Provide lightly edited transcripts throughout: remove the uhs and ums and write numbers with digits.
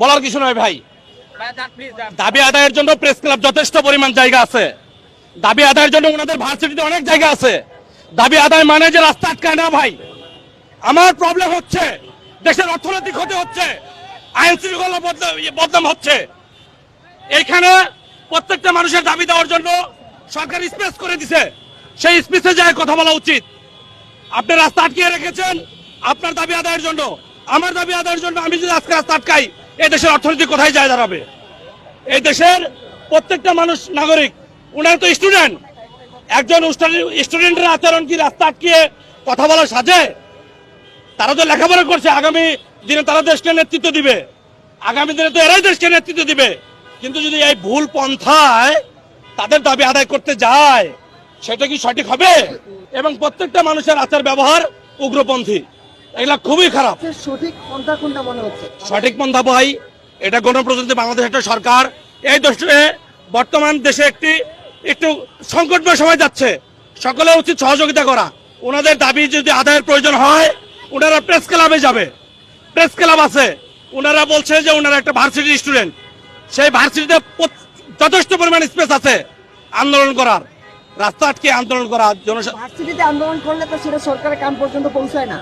বলার কিছু নয় ভাই। দাবি আদায়ের জন্য প্রেস ক্লাব যথেষ্ট পরিমাণ জায়গা আছে, দাবি আদায়ের জন্য ওনাদের ভার্সিটিতে অনেক জায়গা আছে। দাবি আদায় মানে যে রাস্তা আটকায় না ভাই। আমার প্রবলেম হচ্ছে দেশের অর্থনৈতিক ক্ষতি হচ্ছে, আইন শৃঙ্খলা বদনাম হচ্ছে। এইখানে প্রত্যেকটা মানুষের দাবি দেওয়ার জন্য সরকার স্পেস করে দিছে, সেই স্পেসে যায় কথা বলা উচিত। আপনি রাস্তা আটকিয়ে রেখেছেন আপনার দাবি আদায়ের জন্য, আমার দাবি আদায়ের জন্য। আমি যদি আজকে রাস্তা আটকাই, এই দেশের অর্থনীতি কোথায় যায় দাঁড়াবে? এই দেশের প্রত্যেকটা মানুষ নাগরিক, ওনারা তো স্টুডেন্ট। একজন স্টুডেন্টের আচরণ কি রাস্তা আটকিয়ে কথা বলা সাজে? তারা তো লেখাপড়া করছে, আগামী দিনে তারা দেশকে নেতৃত্ব দিবে, আগামী দিনে তো এরাই দেশকে নেতৃত্ব দিবে। কিন্তু যদি এই ভুল পন্থায় তাদের দাবি আদায় করতে যায়, সেটা কি সঠিক হবে? এবং প্রত্যেকটা মানুষের আচার ব্যবহার উগ্রপন্থী, এগুলা খুবই খারাপ। সঠিক পন্থা কোনটা মনে হচ্ছে? সঠিক পন্থা ভাই, এটা গণপ্রজাতন্ত্রী বাংলাদেশ একটা সরকার। এই দেশে বর্তমান দেশে একটু সংকটময় সময় যাচ্ছে, সকলে উচিত সহযোগিতা করা। ওনাদের দাবি যদি আদায়ের প্রয়োজন হয়, ওনারা প্রেস ক্লাবে যাবে, প্রেস ক্লাব আছে। ওনারা বলছে যে ওনারা একটা ভার্সিটির স্টুডেন্ট, সেই ভার্সিটিতে যথেষ্ট পরিমাণ স্পেস আছে আন্দোলন করার, রাস্তা আটকে আন্দোলন করার জন্য। ভার্সিটিতে আন্দোলন করলে তো সেটা সরকারের কান পর্যন্ত পৌঁছায় না।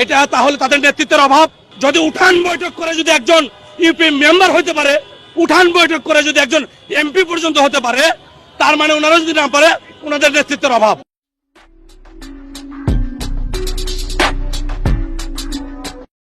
এটা তাহলে তাদের নেতৃত্বের অভাব। যদি উঠান বৈঠক করে যদি একজন ইউপি মেম্বার হতে পারে, উঠান বৈঠক করে যদি একজন এমপি পর্যন্ত হতে পারে, তার মানে ওনারা যদি না পারে, ওনাদের নেতৃত্বের অভাব।